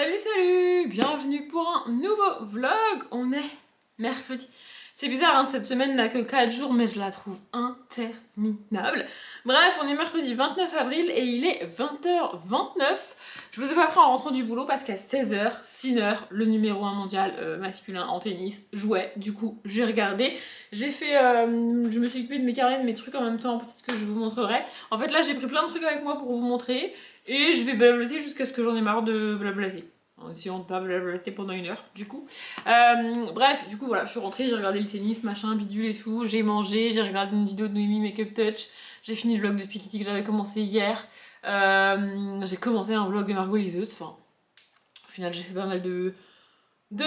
Salut salut, bienvenue pour un nouveau vlog. On est mercredi. C'est bizarre hein, cette semaine n'a que 4 jours mais je la trouve interminable. Bref, on est mercredi 29 avril et il est 20h29. Je vous ai pas pris en rentrant du boulot parce qu'à 16h, Sinner, le numéro 1 mondial masculin en tennis, jouait. Du coup, j'ai regardé. J'ai fait... je me suis occupée de mes carnets, de mes trucs en même temps, peut-être que je vous montrerai. En fait là, j'ai pris plein de trucs avec moi pour vous montrer. Et je vais blablater jusqu'à ce que j'en ai marre de blablater. En essayant de pas blablater pendant 1 heure, du coup. Bref, du coup, voilà, je suis rentrée, j'ai regardé le tennis, machin, bidule et tout. J'ai mangé, j'ai regardé une vidéo de Noémie Makeup Touch. J'ai fini le vlog de Pikiti que j'avais commencé hier. J'ai commencé un vlog de Margot Liseuse. Enfin, au final, j'ai fait pas mal de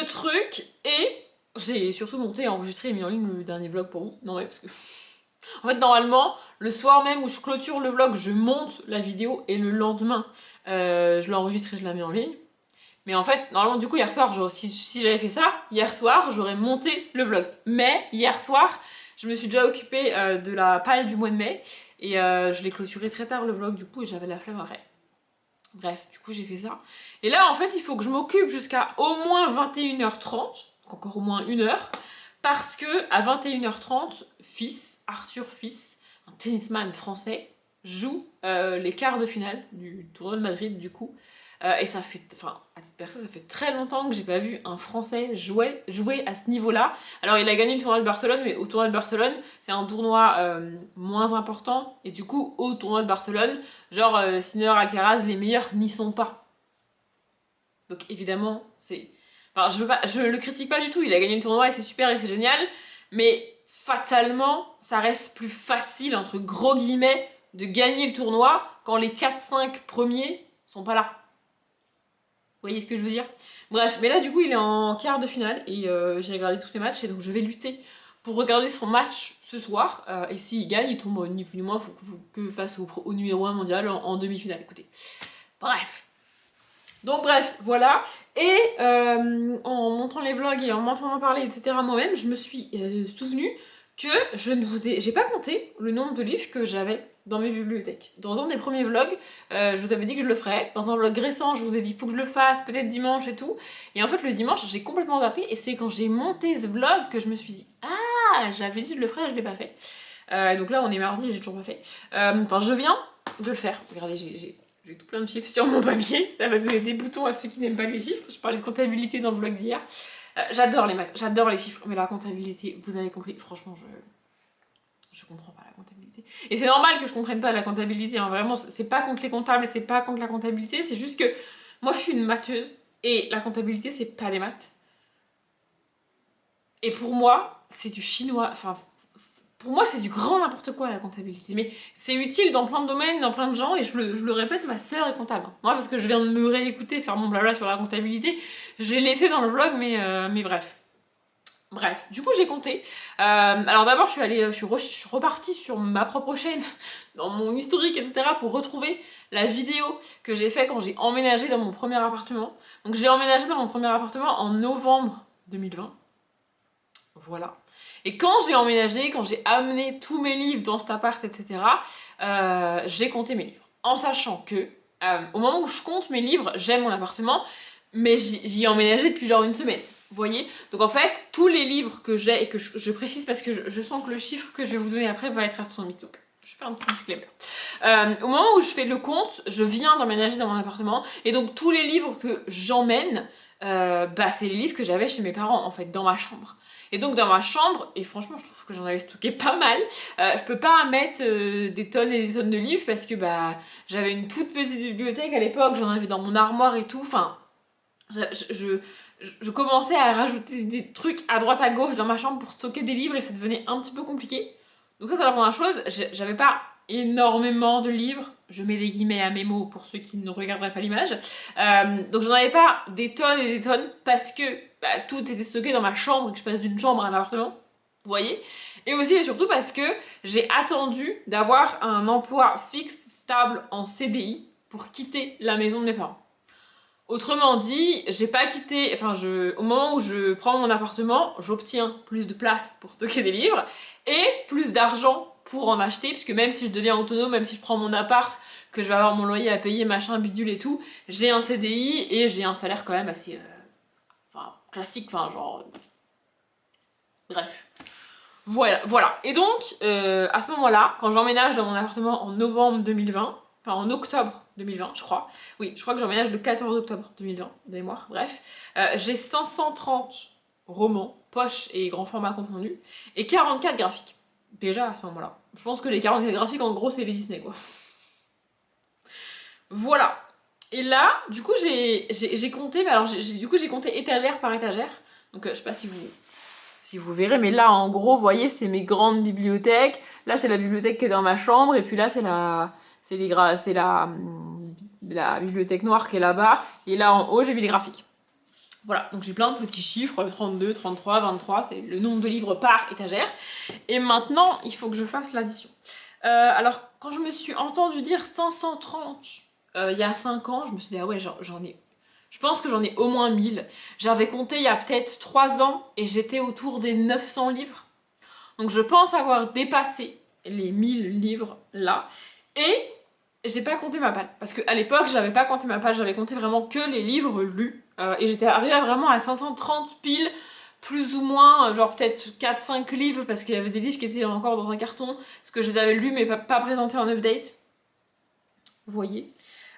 trucs. Et j'ai surtout monté et enregistré et mis en ligne le dernier vlog pour vous. Non, mais parce que... En fait, normalement, le soir même où je clôture le vlog, je monte la vidéo et le lendemain, je l'enregistre et je la mets en ligne. Mais en fait, normalement, du coup, hier soir, si j'avais fait ça, hier soir, j'aurais monté le vlog. Mais hier soir, je me suis déjà occupée de la palle du mois de mai et je l'ai clôturé très tard le vlog, du coup, et j'avais la flemme après. Bref, du coup, j'ai fait ça. Et là, en fait, il faut que je m'occupe jusqu'à au moins 21h30, donc encore au moins 1 heure. Parce que à 21h30, Arthur Fils, un tennisman français, joue les quarts de finale du tournoi de Madrid du coup. Et ça fait, enfin, à titre perso, ça fait très longtemps que j'ai pas vu un Français jouer à ce niveau-là. Alors il a gagné le tournoi de Barcelone, mais au tournoi de Barcelone, c'est un tournoi moins important. Et du coup, au tournoi de Barcelone, genre Sinner, Alcaraz, les meilleurs n'y sont pas. Donc évidemment, c'est... Enfin, je le critique pas du tout, il a gagné le tournoi et c'est super et c'est génial, mais fatalement, ça reste plus facile, entre gros guillemets, de gagner le tournoi quand les 4-5 premiers sont pas là. Vous voyez ce que je veux dire? Bref, mais là du coup il est en quart de finale et j'ai regardé tous ses matchs et donc je vais lutter pour regarder son match ce soir. Et s'il gagne, il tombe ni plus ni moins que face au numéro 1 mondial en demi-finale. Écoutez. Bref. Donc bref, voilà. Et en montant les vlogs et en m'entendant parler, etc. moi-même, je me suis souvenue que j'ai pas compté le nombre de livres que j'avais dans mes bibliothèques. Dans un des premiers vlogs, je vous avais dit que je le ferais. Dans un vlog récent, je vous ai dit faut que je le fasse, peut-être dimanche et tout. Et en fait, le dimanche, j'ai complètement zappé. Et c'est quand j'ai monté ce vlog que je me suis dit ah, j'avais dit je le ferais, je l'ai pas fait. Donc là, on est mardi et j'ai toujours pas fait. Enfin, je viens de le faire. Regardez, j'ai tout plein de chiffres sur mon papier, ça va donner des boutons à ceux qui n'aiment pas les chiffres. Je parlais de comptabilité dans le vlog d'hier. J'adore les maths, j'adore les chiffres, mais la comptabilité, vous avez compris, franchement, je comprends pas la comptabilité. Et c'est normal que je comprenne pas la comptabilité, hein, vraiment, c'est pas contre les comptables, c'est pas contre la comptabilité, c'est juste que moi je suis une matheuse, et la comptabilité c'est pas des maths. Et pour moi, c'est du chinois, enfin... Pour moi, c'est du grand n'importe quoi la comptabilité, mais c'est utile dans plein de domaines, dans plein de gens, et je le répète, ma sœur est comptable. Moi, parce que je viens de me réécouter, faire mon blabla sur la comptabilité, je l'ai laissé dans le vlog, mais bref. Bref, du coup j'ai compté. Alors d'abord je suis repartie sur ma propre chaîne, dans mon historique, etc. pour retrouver la vidéo que j'ai fait quand j'ai emménagé dans mon premier appartement. Donc j'ai emménagé dans mon premier appartement en novembre 2020. Voilà. Et quand j'ai emménagé, quand j'ai amené tous mes livres dans cet appart, etc., j'ai compté mes livres. En sachant que, au moment où je compte mes livres, j'aime mon appartement, mais j'y ai emménagé depuis genre 1 semaine. Vous voyez? Donc en fait, tous les livres que j'ai, et que je précise parce que je sens que le chiffre que je vais vous donner après va être astronomique. Donc je fais un petit disclaimer. Au moment où je fais le compte, je viens d'emménager dans mon appartement, et donc tous les livres que j'emmène, c'est les livres que j'avais chez mes parents, en fait, dans ma chambre. Et donc dans ma chambre, et franchement je trouve que j'en avais stocké pas mal, je peux pas mettre des tonnes et des tonnes de livres parce que j'avais une toute petite bibliothèque à l'époque, j'en avais dans mon armoire et tout, enfin je commençais à rajouter des trucs à droite à gauche dans ma chambre pour stocker des livres et ça devenait un petit peu compliqué. Donc ça c'est la première chose, j'avais pas énormément de livres, je mets des guillemets à mes mots pour ceux qui ne regarderaient pas l'image, donc j'en avais pas des tonnes et des tonnes parce que tout était stocké dans ma chambre et que je passe d'une chambre à un appartement, vous voyez, et aussi et surtout parce que j'ai attendu d'avoir un emploi fixe, stable en CDI pour quitter la maison de mes parents. Autrement dit, j'ai pas quitté, au moment où je prends mon appartement, j'obtiens plus de place pour stocker des livres et plus d'argent pour en acheter, puisque même si je deviens autonome, même si je prends mon appart, que je vais avoir mon loyer à payer, machin, bidule et tout, j'ai un CDI et j'ai un salaire quand même assez classique, enfin genre... bref. Voilà. Et donc, à ce moment-là, quand j'emménage dans mon appartement en novembre 2020, enfin en octobre 2020, je crois. Oui, je crois que j'emménage le 14 octobre 2020, de mémoire, bref. J'ai 530 romans, poche et grand format confondus, et 44 graphiques. Déjà à ce moment-là. Je pense que les 44 graphiques, en gros, c'est les Disney, quoi. Voilà. Et là, du coup, j'ai compté, mais alors j'ai compté étagère par étagère. Donc, je sais pas si vous verrez, mais là, en gros, vous voyez, c'est mes grandes bibliothèques. Là, c'est la bibliothèque qui est dans ma chambre, et puis là, c'est la bibliothèque noire qui est là-bas. Et là, en haut, j'ai mis les graphiques. Voilà, donc j'ai plein de petits chiffres, 32, 33, 23, c'est le nombre de livres par étagère. Et maintenant, il faut que je fasse l'addition. Alors, quand je me suis entendue dire 530 il y a 5 ans, je me suis dit, ah ouais, je pense que j'en ai au moins 1000. J'avais compté il y a peut-être 3 ans et j'étais autour des 900 livres. Donc je pense avoir dépassé les 1000 livres là. Et j'ai pas compté ma palle. Parce qu'à l'époque, j'avais pas compté ma palle, j'avais compté vraiment que les livres lus. Et j'étais arrivée vraiment à 530 piles, plus ou moins, genre peut-être 4-5 livres, parce qu'il y avait des livres qui étaient encore dans un carton, parce que je les avais lus mais pas présentés en update. Vous voyez.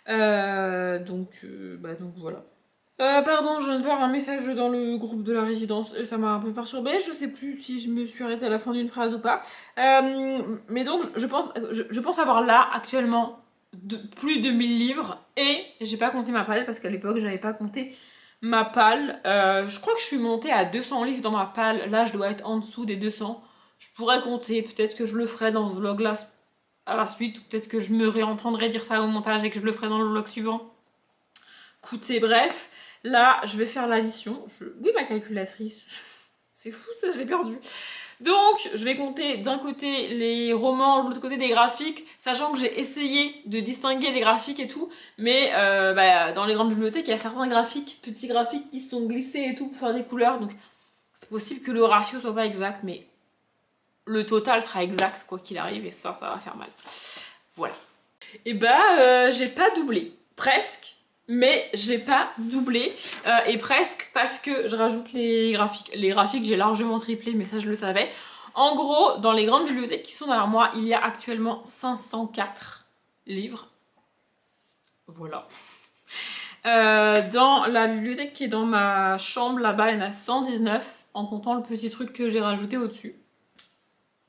Donc voilà. Pardon, je viens de voir un message dans le groupe de la résidence, ça m'a un peu perturbée, je sais plus si je me suis arrêtée à la fin d'une phrase ou pas. Mais donc, je pense avoir là, actuellement, plus de 1000 livres, et j'ai pas compté ma palle, parce qu'à l'époque, j'avais pas compté ma palle. Je crois que je suis montée à 200 livres dans ma palle, là, je dois être en dessous des 200. Je pourrais compter, peut-être que je le ferai dans ce vlog-là à la suite, ou peut-être que je me réentendrai dire ça au montage et que je le ferai dans le vlog suivant. Écoutez, bref. Là, je vais faire l'addition. Oui, ma calculatrice. C'est fou, ça, je l'ai perdu. Donc, je vais compter d'un côté les romans, de l'autre côté les graphiques, sachant que j'ai essayé de distinguer les graphiques et tout, mais dans les grandes bibliothèques, il y a certains graphiques, petits graphiques qui sont glissés et tout pour faire des couleurs, donc c'est possible que le ratio soit pas exact, mais le total sera exact quoi qu'il arrive, et ça va faire mal. Voilà. Et j'ai pas doublé. Presque. Mais j'ai pas doublé, et presque parce que je rajoute les graphiques. Les graphiques, j'ai largement triplé, mais ça je le savais. En gros, dans les grandes bibliothèques qui sont derrière moi, il y a actuellement 504 livres. Voilà. Dans la bibliothèque qui est dans ma chambre, là-bas, il y en a 119, en comptant le petit truc que j'ai rajouté au-dessus.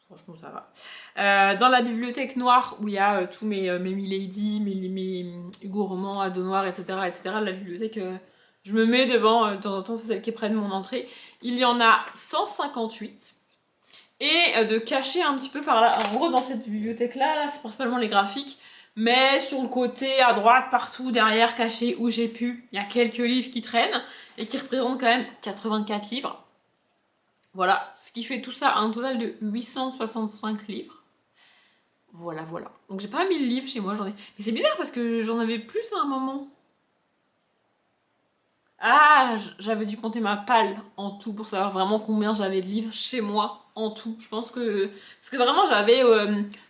Franchement, ça va. Dans la bibliothèque noire, où il y a tous mes Milady, mes Hugo Roman, Ado Noir, etc., la bibliothèque, je me mets devant, de temps en temps, c'est celle qui est près de mon entrée. Il y en a 158. Et de cacher un petit peu par là, en gros, dans cette bibliothèque-là, c'est principalement les graphiques, mais sur le côté, à droite, partout, derrière, caché, où j'ai pu, il y a quelques livres qui traînent, et qui représentent quand même 84 livres. Voilà, ce qui fait tout ça un total de 865 livres. Voilà. Donc j'ai pas 1000 livres chez moi, Mais c'est bizarre parce que j'en avais plus à un moment. Ah, j'avais dû compter ma palle en tout pour savoir vraiment combien j'avais de livres chez moi en tout. Je pense que... Parce que vraiment j'avais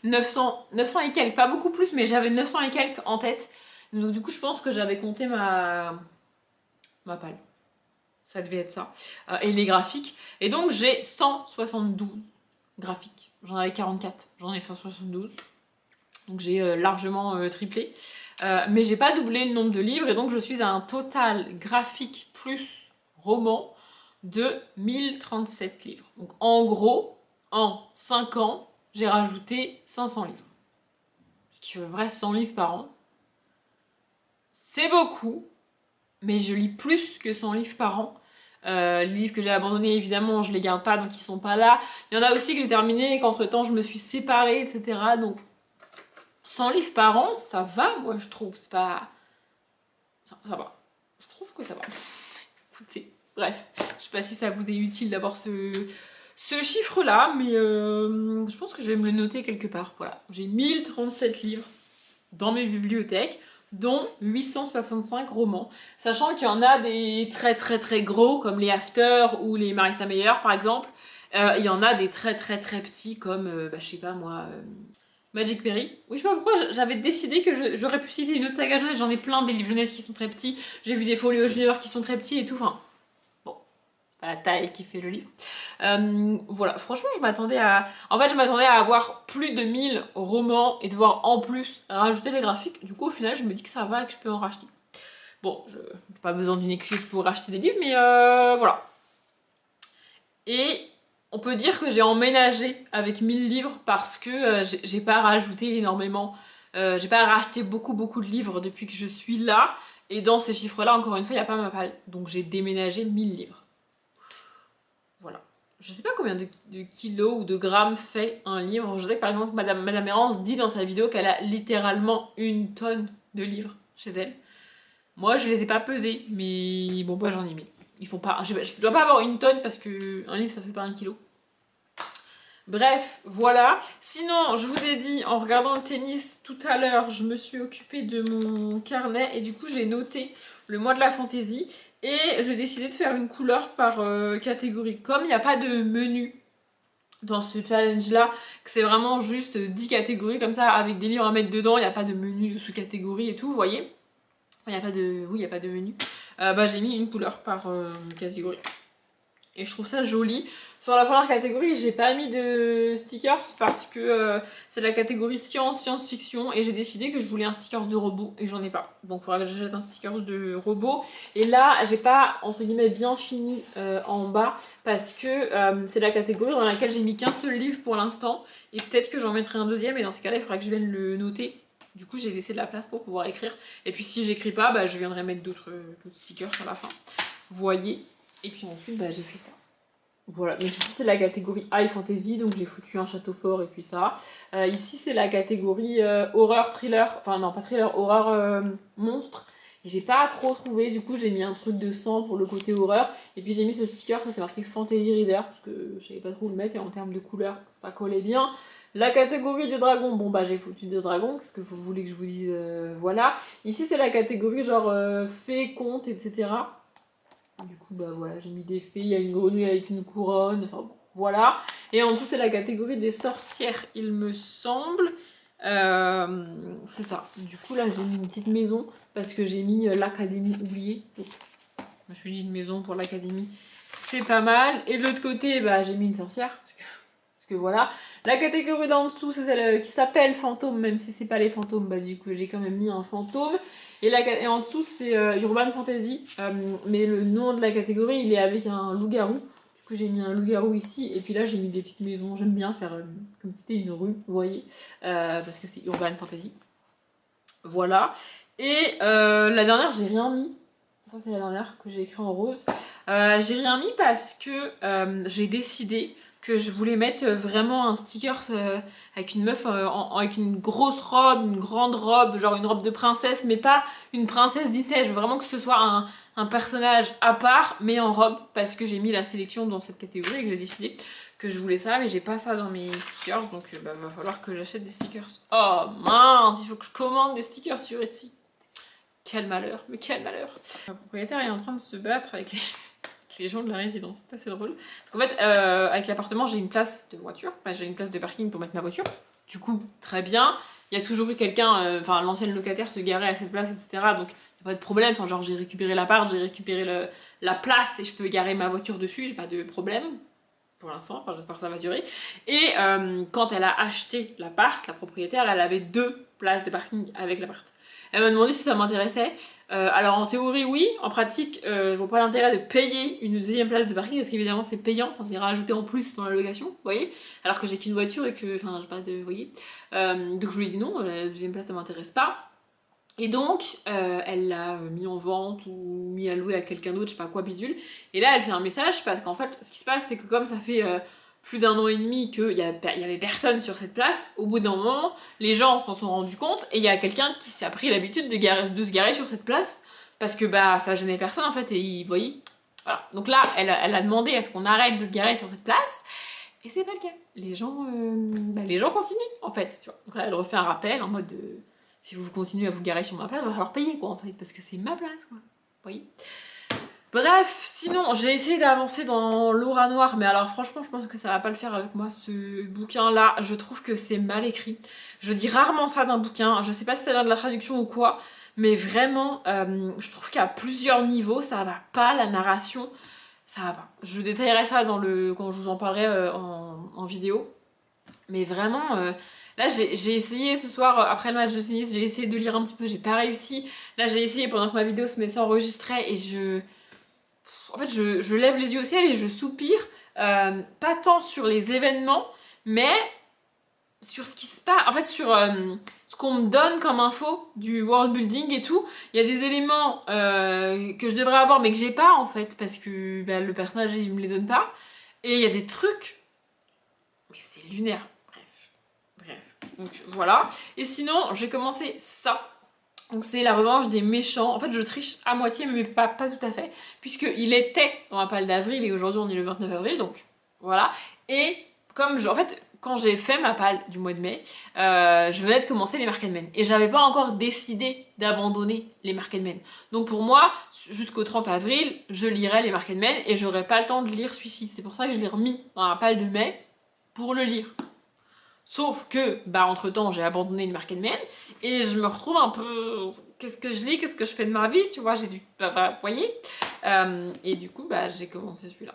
900 et quelques, pas beaucoup plus, mais j'avais 900 et quelques en tête. Donc du coup je pense que j'avais compté ma palle. Ça devait être ça. Et les graphiques. Et donc j'ai 172 graphiques. J'en avais 44, j'en ai 172. Donc j'ai largement triplé. Mais j'ai pas doublé le nombre de livres et donc je suis à un total graphique plus roman de 1037 livres. Donc en gros, en 5 ans, j'ai rajouté 500 livres. Ce qui fait vrai 100 livres par an. C'est beaucoup, mais je lis plus que 100 livres par an. Les livres que j'ai abandonnés, évidemment, je les garde pas, donc ils sont pas là. Il y en a aussi que j'ai terminés et qu'entre temps je me suis séparée, etc. Donc 100 livres par an, ça va, moi je trouve. C'est pas... Ça va. Je trouve que ça va. Écoutez, bref. Je sais pas si ça vous est utile d'avoir ce chiffre-là, mais je pense que je vais me le noter quelque part. Voilà, j'ai 1037 livres dans mes bibliothèques, dont 865 romans, sachant qu'il y en a des très très très gros, comme les After ou les Marissa Meyer par exemple, Il y en a des très petits comme, je sais pas moi, Magic Perry. Oui, je sais pas pourquoi j'avais décidé que j'aurais pu citer une autre saga jeunesse. J'en ai plein des livres jeunesse qui sont très petits. J'ai vu des folios juniors qui sont très petits et tout. Enfin, bon, c'est pas la taille qui fait le livre. Voilà, franchement, je m'attendais à... En fait, je m'attendais à avoir plus de 1000 romans et devoir en plus rajouter les graphiques. Du coup, au final, je me dis que ça va et que je peux en racheter. Bon, je n'ai pas besoin d'une excuse pour racheter des livres, mais voilà. Et on peut dire que j'ai emménagé avec 1000 livres parce que j'ai pas rajouté énormément. J'ai pas racheté beaucoup de livres depuis que je suis là. Et dans ces chiffres-là, encore une fois, il n'y a pas ma palle. Donc j'ai déménagé 1000 livres. Voilà. Je sais pas combien de kilos ou de grammes fait un livre. Je sais que par exemple, Madame Errance dit dans sa vidéo qu'elle a littéralement 1 tonne de livres chez elle. Moi, je les ai pas pesés, mais bon, bah j'en ai mis. Ils font pas. Je dois pas avoir 1 tonne parce que un livre ça fait pas 1 kilo. Bref, voilà. Sinon, je vous ai dit, en regardant le tennis tout à l'heure, je me suis occupée de mon carnet et du coup, j'ai noté le mois de la fantaisie et j'ai décidé de faire une couleur par catégorie. Comme il n'y a pas de menu dans ce challenge-là, que c'est vraiment juste 10 catégories comme ça avec des livres à mettre dedans, il n'y a pas de menu de sous-catégorie et tout, vous voyez. Il n'y a pas de... Oui, il n'y a pas de menu. Bah, j'ai mis une couleur par catégorie. Et je trouve ça joli. Sur la première catégorie, j'ai pas mis de stickers parce que c'est la catégorie science-fiction et j'ai décidé que je voulais un stickers de robot et j'en ai pas. Donc il faudra que j'achète un stickers de robot. Et là, j'ai pas, entre guillemets, bien fini en bas parce que c'est la catégorie dans laquelle j'ai mis qu'un seul livre pour l'instant. Et peut-être que j'en mettrai un deuxième et dans ce cas-là, il faudra que je vienne le noter. Du coup, j'ai laissé de la place pour pouvoir écrire. Et puis si j'écris pas, bah, je viendrai mettre d'autres stickers à la fin. Vous voyez. Et puis ensuite, bah, j'ai fait ça. Voilà, donc ici c'est la catégorie High Fantasy, donc j'ai foutu un château fort et puis ça. Ici c'est la catégorie horreur, thriller, enfin non pas thriller, horreur monstre. Et j'ai pas trop trouvé, du coup j'ai mis un truc de sang pour le côté horreur. Et puis j'ai mis ce sticker que c'est marqué Fantasy Reader, parce que je savais pas trop où le mettre et en termes de couleur ça collait bien. La catégorie des dragons, bon bah j'ai foutu des dragons, qu'est-ce que vous voulez que je vous dise, voilà. Ici c'est la catégorie genre fées, contes, etc. Du coup, bah voilà, j'ai mis des fées, il y a une grenouille avec une couronne, enfin bon, voilà. Et en dessous, c'est la catégorie des sorcières, il me semble. C'est ça. Du coup, là, j'ai mis une petite maison parce que j'ai mis l'académie oubliée. Donc, je me suis dit une maison pour l'académie, c'est pas mal. Et de l'autre côté, bah, j'ai mis une sorcière parce que voilà. La catégorie d'en dessous, c'est celle qui s'appelle fantôme, même si c'est pas les fantômes, bah du coup j'ai quand même mis un fantôme. Et en dessous c'est Urban Fantasy, mais le nom de la catégorie il est avec un loup-garou. Du coup j'ai mis un loup-garou ici, et puis là j'ai mis des petites maisons, j'aime bien faire comme si c'était une rue, vous voyez, parce que c'est Urban Fantasy. Voilà. Et la dernière j'ai rien mis, ça c'est la dernière que j'ai écrit en rose. J'ai rien mis parce que j'ai décidé que je voulais mettre vraiment un sticker avec une meuf avec une grosse robe, une grande robe, genre une robe de princesse, mais pas une princesse Disney. Je veux vraiment que ce soit un personnage à part, mais en robe, parce que j'ai mis la sélection dans cette catégorie et que j'ai décidé que je voulais ça, mais j'ai pas ça dans mes stickers, donc bah, va falloir que j'achète des stickers. Oh mince, il faut que je commande des stickers sur Etsy. Quel malheur, mais quel malheur. Le propriétaire est en train de se battre avec les gens de la résidence, c'est assez drôle. Parce qu'en fait, avec l'appartement, j'ai une place de voiture, enfin j'ai une place de parking pour mettre ma voiture. Du coup, très bien. Il y a toujours eu quelqu'un, enfin l'ancienne locataire se garait à cette place, etc. Donc il n'y a pas de problème. Enfin, genre j'ai récupéré l'appart, j'ai récupéré la place et je peux garer ma voiture dessus, j'ai pas de problème. Pour l'instant, enfin j'espère que ça va durer. Et quand elle a acheté l'appart, la propriétaire, elle avait 2 places de parking avec l'appart. Elle m'a demandé si ça m'intéressait. Alors en théorie oui, en pratique je vois pas l'intérêt de payer une deuxième place de parking parce qu'évidemment c'est payant, enfin c'est rajouté en plus dans la location, vous voyez. Alors que j'ai qu'une voiture et que, enfin j'ai pas de, vous voyez. Donc je lui ai dit non, la deuxième place ça m'intéresse pas. Et donc, elle l'a mis en vente ou mis à louer à quelqu'un d'autre, je sais pas quoi, bidule. Et là, elle fait un message parce qu'en fait, ce qui se passe, c'est que comme ça fait plus d'1 an et demi qu'il y avait personne sur cette place, au bout d'un moment, les gens s'en sont rendus compte et il y a quelqu'un qui s'est pris l'habitude de se garer sur cette place parce que bah ça gênait personne en fait et vous voyez. Voilà. Donc là, elle a demandé à ce qu'on arrête de se garer sur cette place. Et c'est pas le cas. Les gens continuent en fait. Tu vois. Donc là, elle refait un rappel en mode si vous continuez à vous garer sur ma place, il va falloir payer quoi en fait, parce que c'est ma place quoi. Vous voyez. Bref, sinon j'ai essayé d'avancer dans Laura Noir, mais alors franchement je pense que ça va pas le faire avec moi ce bouquin là, je trouve que c'est mal écrit. Je dis rarement ça d'un bouquin, je sais pas si ça vient de la traduction ou quoi, mais vraiment je trouve qu'il y a plusieurs niveaux, ça va pas, la narration, ça va pas. Je détaillerai ça quand je vous en parlerai en vidéo, mais vraiment... Là, j'ai essayé ce soir, après le match de tennis, j'ai essayé de lire un petit peu, j'ai pas réussi. Là, j'ai essayé pendant que ma vidéo s'enregistrait et en fait, je lève les yeux au ciel et je soupire, pas tant sur les événements, mais sur ce qui se passe, en fait, sur ce qu'on me donne comme info du world building et tout. Il y a des éléments que je devrais avoir, mais que j'ai pas, en fait, parce que bah, le personnage, il me les donne pas. Et il y a des trucs, mais c'est lunaire. Bref. Donc voilà. Et sinon, j'ai commencé ça. Donc c'est la revanche des méchants. En fait, je triche à moitié, mais pas tout à fait. Puisqu'il était dans ma palle d'avril et aujourd'hui on est le 29 avril, donc voilà. Et en fait, quand j'ai fait ma palle du mois de mai, je venais de commencer les Marketmen. Et j'avais pas encore décidé d'abandonner les Marketmen. Donc pour moi, jusqu'au 30 avril, je lirai les Marketmen et j'aurais pas le temps de lire celui-ci. C'est pour ça que je l'ai remis dans la palle de mai pour le lire. Sauf que, bah, entre-temps, j'ai abandonné le Marketman et je me retrouve un peu... Qu'est-ce que je lis? Qu'est-ce que je fais de ma vie? Tu vois, j'ai dû... Bah, vous voyez. Et du coup, bah, j'ai commencé celui-là.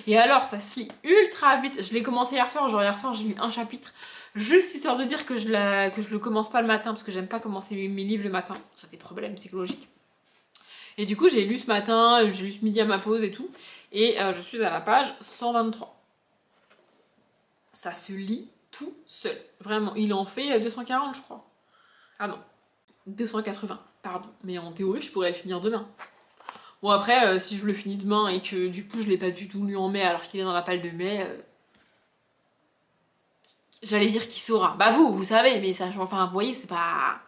Et alors, ça se lit ultra vite. Je l'ai commencé hier soir. Genre, hier soir, j'ai lu un chapitre. Juste histoire de dire que je le commence pas le matin parce que j'aime pas commencer mes livres le matin. Ça a des problèmes psychologiques. Et du coup, j'ai lu ce matin, j'ai lu ce midi à ma pause et tout. Et je suis à la page 123. Ça se lit tout seul. Vraiment, il en fait 240, je crois. Ah non, 280, pardon. Mais en théorie, je pourrais le finir demain. Bon, après, si je le finis demain et que du coup, je l'ai pas du tout lu en mai alors qu'il est dans la palle de mai, j'allais dire qui saura. Bah, vous savez, mais ça, enfin, vous voyez, c'est pas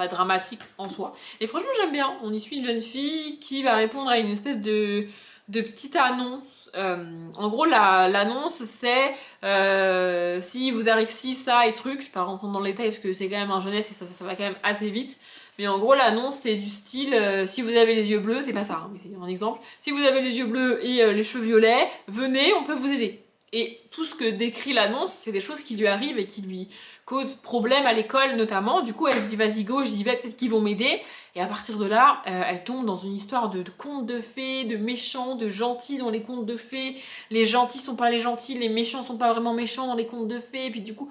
dramatique en soi. Et franchement, j'aime bien. On y suit une jeune fille qui va répondre à une espèce de petite annonce. En gros, l'annonce, c'est si vous arrive ci, ça et truc. Je vais pas rentrer dans le détail parce que c'est quand même un jeunesse et ça va quand même assez vite. Mais en gros, l'annonce, c'est du style si vous avez les yeux bleus, c'est pas ça, hein, mais c'est un exemple. Si vous avez les yeux bleus et les cheveux violets, venez, on peut vous aider. Et tout ce que décrit l'annonce, c'est des choses qui lui arrivent et qui lui causent problème à l'école notamment. Du coup, elle se dit vas-y go, j'y vais, peut-être qu'ils vont m'aider. Et à partir de là, elle tombe dans une histoire de contes de fées, de méchants, de gentils dans les contes de fées. Les gentils sont pas les gentils, les méchants sont pas vraiment méchants dans les contes de fées. Et puis du coup,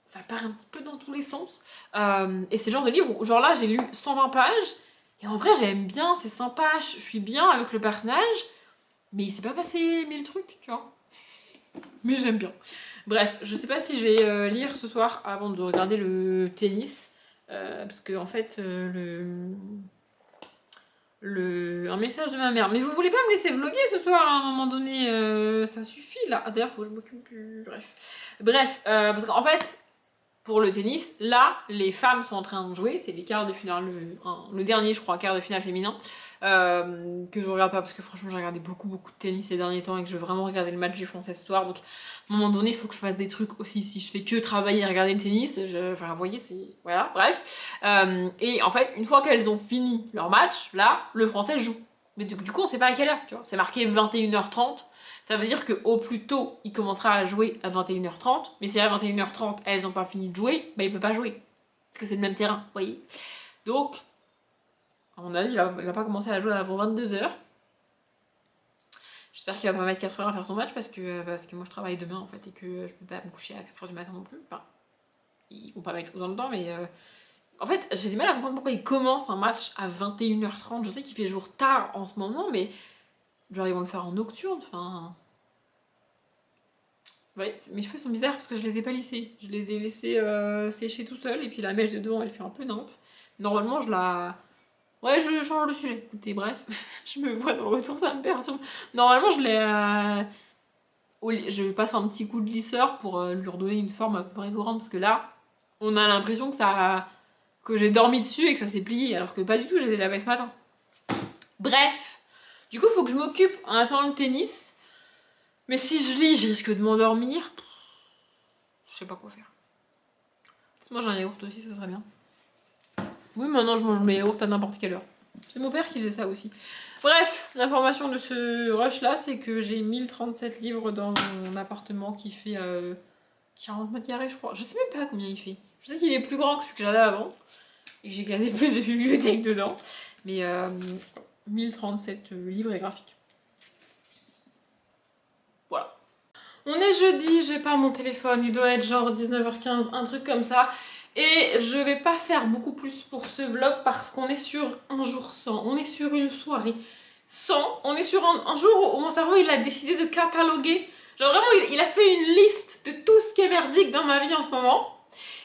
ça part un petit peu dans tous les sens. Et c'est le genre de livre où, genre là, j'ai lu 120 pages. Et en vrai, j'aime bien, c'est sympa, je suis bien avec le personnage. Mais il s'est pas passé mille trucs, tu vois. Mais j'aime bien. Bref, je sais pas si je vais lire ce soir avant de regarder le tennis. Parce que en fait, un message de ma mère. Mais vous voulez pas me laisser vlogger ce soir à un moment donné? Ça suffit là. Ah, d'ailleurs, faut que je m'occupe du. Bref, parce qu'en fait, pour le tennis, là, les femmes sont en train de jouer. C'est les quarts de finale, le dernier, je crois, quart de finale féminin. Que je regarde pas parce que franchement, j'ai regardé beaucoup de tennis ces derniers temps et que je veux vraiment regarder le match du français ce soir. Donc, à un moment donné, il faut que je fasse des trucs aussi. Si je fais que travailler et regarder le tennis, enfin, vous voyez, c'est. Voilà, bref. Et en fait, une fois qu'elles ont fini leur match, là, le français joue. Mais du coup, on sait pas à quelle heure, tu vois. C'est marqué 21h30. Ça veut dire qu'au plus tôt, il commencera à jouer à 21h30. Mais si à 21h30, elles n'ont pas fini de jouer, bah il peut pas jouer. Parce que c'est le même terrain, vous voyez. Donc, à mon avis, il va pas commencer à jouer avant 22h. J'espère qu'il va pas mettre 4h à faire son match parce que moi je travaille demain en fait et que je peux pas me coucher à 4h du matin non plus. Enfin, ils vont pas mettre autant de temps, mais en fait, j'ai du mal à comprendre pourquoi il commence un match à 21h30. Je sais qu'il fait jour tard en ce moment, mais genre ils vont le faire en nocturne, enfin. Ouais, mes cheveux sont bizarres parce que je les ai pas lissés. Je les ai laissés sécher tout seul et puis la mèche de devant elle fait un peu nimp. Normalement je la. Ouais, je change de sujet. Écoutez, bref, je me vois dans le retour, ça me perturbe. Normalement je l'ai. Je passe un petit coup de lisseur pour lui redonner une forme à peu près courante parce que là, on a l'impression que j'ai dormi dessus et que ça s'est plié alors que pas du tout, j'ai lavé ce matin. Bref, du coup, faut que je m'occupe en attendant le tennis. Mais si je lis, je risque de m'endormir. Je sais pas quoi faire. Si moi j'ai un yaourt aussi, ça serait bien. Oui, maintenant je mange mes yaourts à n'importe quelle heure. C'est mon père qui faisait ça aussi. Bref, l'information de ce rush là, c'est que j'ai 1037 livres dans mon appartement qui fait 40 mètres carrés, je crois. Je sais même pas combien il fait. Je sais qu'il est plus grand que celui que j'avais avant et que j'ai gardé plus de bibliothèque dedans. Mais 1037 livres et graphiques. Voilà. On est jeudi, j'ai pas mon téléphone, il doit être genre 19h15, un truc comme ça. Et je vais pas faire beaucoup plus pour ce vlog parce qu'on est sur un jour sans, on est sur une soirée sans, on est sur un jour où mon cerveau il a décidé de cataloguer. Genre vraiment il a fait une liste de tout ce qui est merdique dans ma vie en ce moment.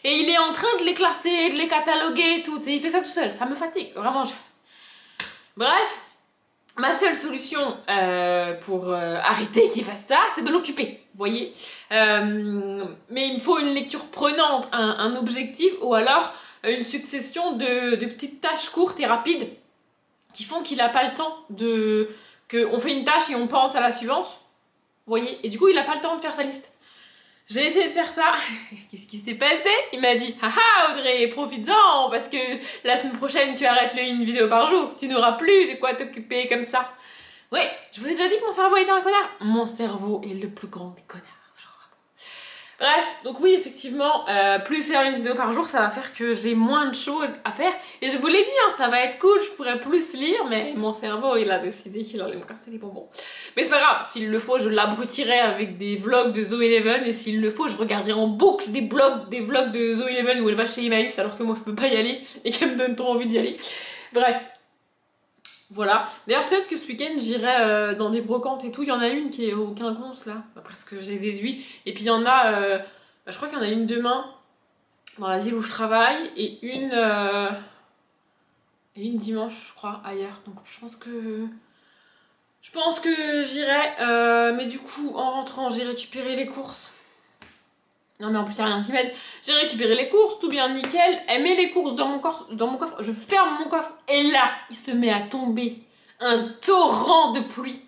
Et il est en train de les classer, de les cataloguer et tout. Il fait ça tout seul, ça me fatigue, vraiment. Bref, ma seule solution pour arrêter qu'il fasse ça, c'est de l'occuper, vous voyez. Mais il me faut une lecture prenante, un objectif, ou alors une succession de petites tâches courtes et rapides qui font qu'il n'a pas le temps de... qu'on fait une tâche et on pense à la suivante, vous voyez. Et du coup, il n'a pas le temps de faire sa liste. J'ai essayé de faire ça. Qu'est-ce qui s'est passé? Il m'a dit haha Audrey, profites-en parce que la semaine prochaine tu arrêtes une vidéo par jour. Tu n'auras plus de quoi t'occuper comme ça. Ouais, je vous ai déjà dit que mon cerveau était un connard. Mon cerveau est le plus grand des connards. Bref, donc oui, effectivement, plus faire une vidéo par jour, ça va faire que j'ai moins de choses à faire. Et je vous l'ai dit, hein, ça va être cool, je pourrais plus lire, mais mon cerveau, il a décidé qu'il allait me casser les bonbons. Mais c'est pas grave, s'il le faut, je l'abrutirai avec des vlogs de Zoe Eleven, et s'il le faut, je regarderai en boucle des vlogs de Zoe Eleven où elle va chez Emmaüs, alors que moi je peux pas y aller, et qu'elle me donne trop envie d'y aller. Bref. Voilà. D'ailleurs, peut-être que ce week-end, j'irai dans des brocantes et tout. Il y en a une qui est au Quinconce, là, d'après ce que j'ai déduit. Et puis il y en a, je crois qu'il y en a une demain, dans la ville où je travaille, et une dimanche, je crois, ailleurs. Donc je pense que j'irai. Mais du coup, en rentrant, j'ai récupéré les courses. Non mais en plus il n'y a rien qui m'aide. J'ai récupéré les courses, tout bien nickel. Elle met les courses dans mon coffre. Je ferme mon coffre et là, il se met à tomber un torrent de pluie.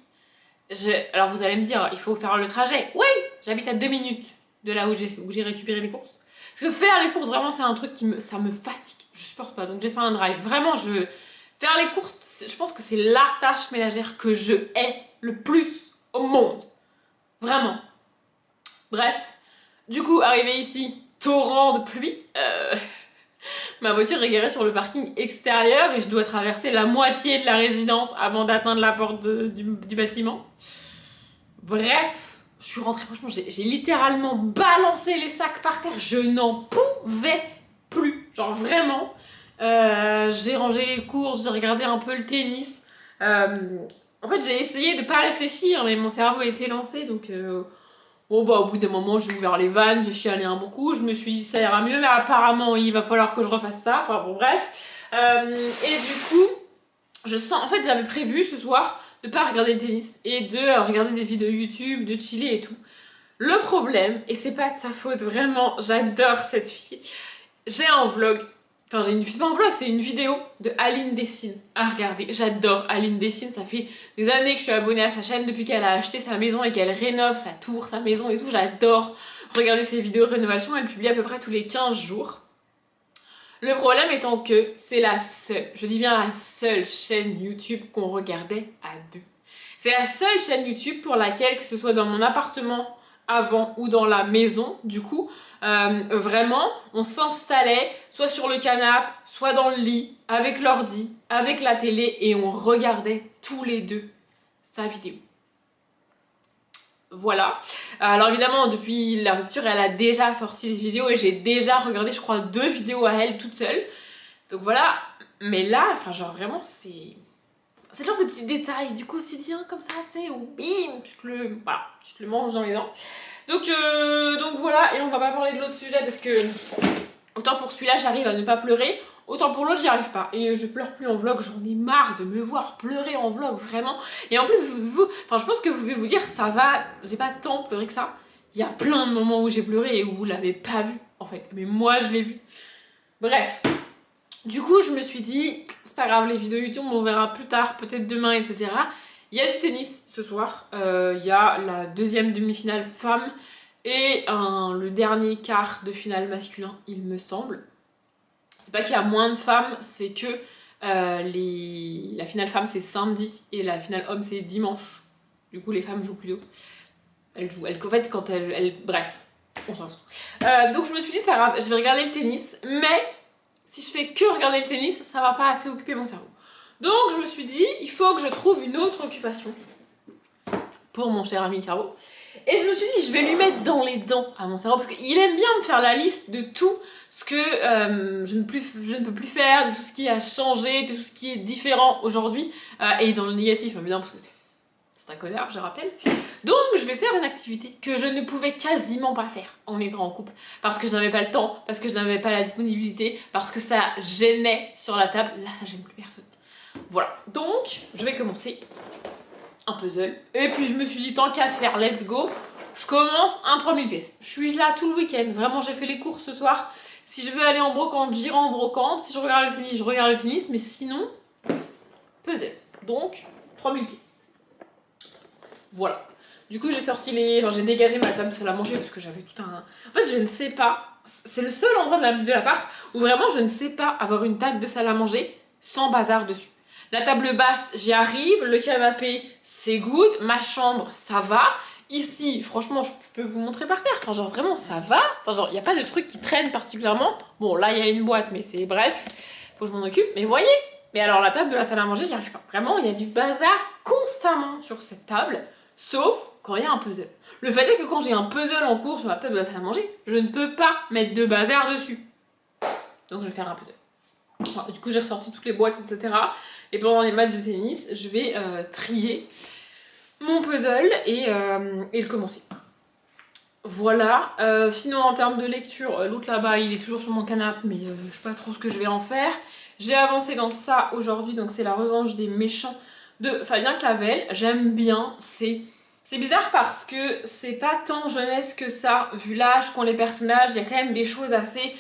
Alors vous allez me dire, il faut faire le trajet. Oui, j'habite à 2 minutes de là où j'ai récupéré les courses. Parce que faire les courses, vraiment c'est un truc ça me fatigue. Je supporte pas, donc j'ai fait un drive. Vraiment, faire les courses, je pense que c'est la tâche ménagère que je hais le plus au monde. Vraiment. Bref. Du coup, arrivé ici, torrent de pluie, ma voiture est garée sur le parking extérieur et je dois traverser la moitié de la résidence avant d'atteindre la porte du bâtiment. Bref, je suis rentrée, franchement, j'ai littéralement balancé les sacs par terre, je n'en pouvais plus, genre vraiment. J'ai rangé les courses, j'ai regardé un peu le tennis. En fait, j'ai essayé de pas réfléchir, mais mon cerveau était lancé, donc... Bon bah au bout d'un moment j'ai ouvert les vannes, j'ai chialé un bon coup, je me suis dit ça ira mieux mais apparemment il va falloir que je refasse ça, enfin bon bref. Et du coup, je sens, en fait j'avais prévu ce soir de pas regarder le tennis et de regarder des vidéos YouTube, de chiller et tout. Le problème, et c'est pas de sa faute vraiment, j'adore cette fille, j'ai un vlog. Enfin, c'est pas un vlog, c'est une vidéo de Aline Dessine à regarder. J'adore Aline Dessine, ça fait des années que je suis abonnée à sa chaîne depuis qu'elle a acheté sa maison et qu'elle rénove sa tour, sa maison et tout. J'adore regarder ses vidéos de rénovation, elle publie à peu près tous les 15 jours. Le problème étant que c'est la seule, je dis bien la seule chaîne YouTube qu'on regardait à deux. C'est la seule chaîne YouTube pour laquelle, que ce soit dans mon appartement avant ou dans la maison, du coup, vraiment, on s'installait soit sur le canapé, soit dans le lit, avec l'ordi, avec la télé, et on regardait tous les deux sa vidéo. Voilà. Alors évidemment, depuis la rupture, elle a déjà sorti des vidéos et j'ai déjà regardé, je crois, 2 vidéos à elle toute seule. Donc voilà. Mais là, enfin genre vraiment, c'est le genre de petits détails du quotidien comme ça, tu sais, où bim, tu te le manges dans les dents. Donc voilà, et on va pas parler de l'autre sujet parce que autant pour celui-là j'arrive à ne pas pleurer, autant pour l'autre j'y arrive pas. Et je pleure plus en vlog, j'en ai marre de me voir pleurer en vlog, vraiment. Et en plus, enfin je pense que vous devez vous dire, ça va, j'ai pas tant pleuré que ça. Il y a plein de moments où j'ai pleuré et où vous l'avez pas vu en fait, mais moi je l'ai vu. Bref. Du coup, je me suis dit, c'est pas grave, les vidéos YouTube, on verra plus tard, peut-être demain, etc. Il y a du tennis ce soir, il y a la 2e demi-finale femme et le dernier quart de finale masculin, il me semble. C'est pas qu'il y a moins de femmes, c'est que La finale femme c'est samedi et la finale homme c'est dimanche. Du coup les femmes jouent plus tôt. En fait quand bref, on s'en fout. Donc je me suis dit c'est pas grave, je vais regarder le tennis, mais si je fais que regarder le tennis, ça va pas assez occuper mon cerveau. Donc je me suis dit, il faut que je trouve une autre occupation pour mon cher ami cerveau. Et je me suis dit, je vais lui mettre dans les dents à mon cerveau, parce qu'il aime bien me faire la liste de tout ce que je ne peux plus faire, de tout ce qui a changé, de tout ce qui est différent aujourd'hui, et dans le négatif, évidemment, parce que c'est un connard, je rappelle. Donc je vais faire une activité que je ne pouvais quasiment pas faire en étant en couple. Parce que je n'avais pas le temps, parce que je n'avais pas la disponibilité, parce que ça gênait sur la table. Là, ça gêne plus personne. Voilà, donc je vais commencer un puzzle. Et puis je me suis dit, tant qu'à faire, let's go. Je commence un 3000 pièces. Je suis là tout le week-end. Vraiment, j'ai fait les courses ce soir. Si je veux aller en brocante, j'irai en brocante. Si je regarde le tennis, je regarde le tennis. Mais sinon, puzzle. Donc, 3000 pièces. Voilà. Du coup, j'ai dégagé ma table de salle à manger parce que j'avais tout un... En fait, je ne sais pas. C'est le seul endroit de l'appart où vraiment je ne sais pas avoir une table de salle à manger sans bazar dessus. La table basse, j'y arrive. Le canapé, c'est good. Ma chambre, ça va. Ici, franchement, je peux vous montrer par terre. Enfin, genre, vraiment, ça va. Enfin, genre, il n'y a pas de truc qui traîne particulièrement. Bon, là, il y a une boîte, mais c'est bref. Faut que je m'en occupe. Mais voyez. Mais alors, la table de la salle à manger, j'y arrive pas. Vraiment, il y a du bazar constamment sur cette table. Sauf quand il y a un puzzle. Le fait est que quand j'ai un puzzle en cours sur la table de la salle à manger, je ne peux pas mettre de bazar dessus. Donc, je vais faire un puzzle. Du coup, j'ai ressorti toutes les boîtes, etc. Et pendant les matchs de tennis, je vais trier mon puzzle et le commencer. Voilà. Sinon, en termes de lecture, l'autre là-bas, il est toujours sur mon canapé, mais je sais pas trop ce que je vais en faire. J'ai avancé dans ça aujourd'hui, donc c'est La Revanche des méchants de Fabien Clavel. J'aime bien, c'est bizarre parce que c'est pas tant jeunesse que ça, vu l'âge qu'ont les personnages, il y a quand même des choses assez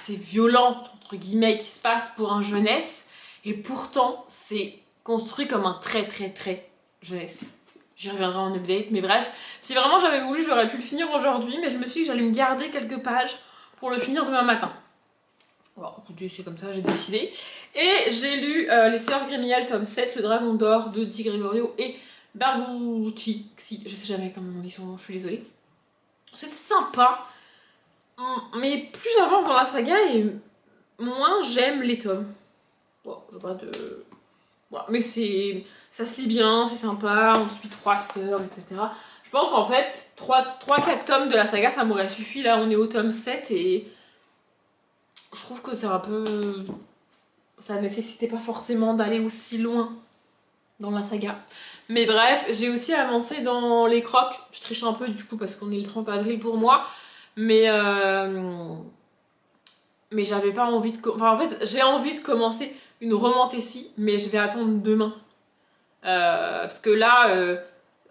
violentes, entre guillemets, qui se passent pour un jeunesse, et pourtant, c'est construit comme un très jeunesse. J'y reviendrai en update, mais bref, si vraiment j'avais voulu, j'aurais pu le finir aujourd'hui, mais je me suis dit que j'allais me garder quelques pages pour le finir demain matin. Bon, écoutez, c'est comme ça, j'ai décidé. Et j'ai lu Les Sœurs Grémial, tome 7, Le Dragon d'Or de Di Gregorio et Barbucci. Si, je sais jamais comment on dit son nom, je suis désolée. C'est sympa, mais plus j'avance dans la saga et moins j'aime les tomes. Bon, je pas de... Voilà. Mais ça se lit bien, c'est sympa, on suit 3 sœurs, etc. Je pense qu'en fait, 3-4 tomes de la saga, ça m'aurait suffi. Là, on est au tome 7 et je trouve que c'est un peu... Ça nécessitait pas forcément d'aller aussi loin dans la saga. Mais bref, j'ai aussi avancé dans les crocs. Je triche un peu du coup parce qu'on est le 30 avril pour moi. Mais j'avais pas envie de... Enfin, en fait, j'ai envie de commencer une romantécie, mais je vais attendre demain. Parce que là,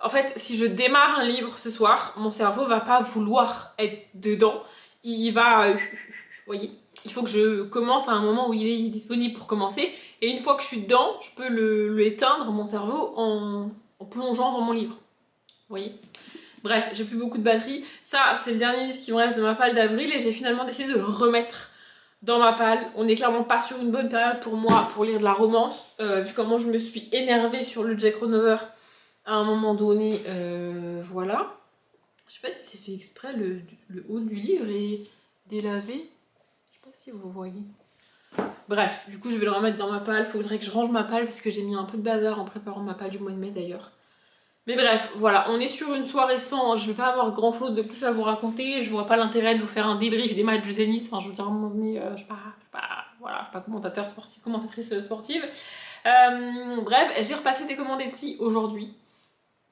en fait, si je démarre un livre ce soir, mon cerveau va pas vouloir être dedans. Il va... vous voyez, il faut que je commence à un moment où il est disponible pour commencer. Et une fois que je suis dedans, je peux l'éteindre, mon cerveau, en plongeant dans mon livre. Vous voyez ? Bref, j'ai plus beaucoup de batterie. Ça, c'est le dernier livre qui me reste de ma palle d'avril et j'ai finalement décidé de le remettre dans ma palle. On n'est clairement pas sur une bonne période pour moi pour lire de la romance. Vu comment je me suis énervée sur le Jack Ronover à un moment donné, voilà. Je sais pas si c'est fait exprès, le haut du livre est délavé. Je sais pas si vous voyez. Bref, du coup je vais le remettre dans ma palle. Faudrait que je range ma palle parce que j'ai mis un peu de bazar en préparant ma palle du mois de mai d'ailleurs. Mais bref, voilà, on est sur une soirée sans, je vais pas avoir grand chose de plus à vous raconter, je vois pas l'intérêt de vous faire un débrief des matchs de tennis, enfin je veux dire à un moment donné, je suis pas commentateur sportif, commentatrice sportive. Bref, j'ai repassé des commandes Etsy aujourd'hui,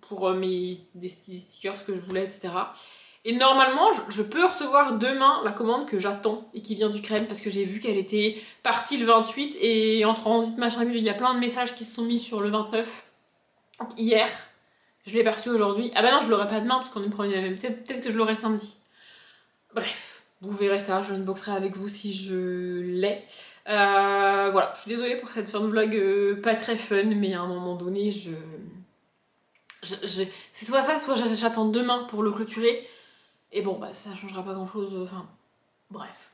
pour des stickers que je voulais, etc. Et normalement, je peux recevoir demain la commande que j'attends et qui vient d'Ukraine parce que j'ai vu qu'elle était partie le 28 et en transit machin, il y a plein de messages qui se sont mis sur le 29 hier. Je l'ai perçu aujourd'hui. Ah bah non, je l'aurai pas demain parce qu'on est le 1er mai. Peut-être que je l'aurai samedi. Bref, vous verrez ça. Je unboxerai avec vous si je l'ai. Voilà, je suis désolée pour cette fin de vlog pas très fun, mais à un moment donné, c'est soit ça, soit j'attends demain pour le clôturer. Et bon, bah ça changera pas grand-chose. Enfin, bref.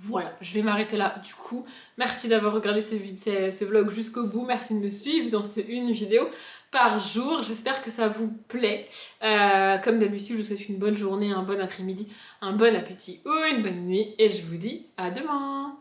Voilà, je vais m'arrêter là du coup. Merci d'avoir regardé ce vlog jusqu'au bout. Merci de me suivre dans une vidéo par jour. J'espère que ça vous plaît. Comme d'habitude, je vous souhaite une bonne journée, un bon après-midi, un bon appétit ou une bonne nuit. Et je vous dis à demain.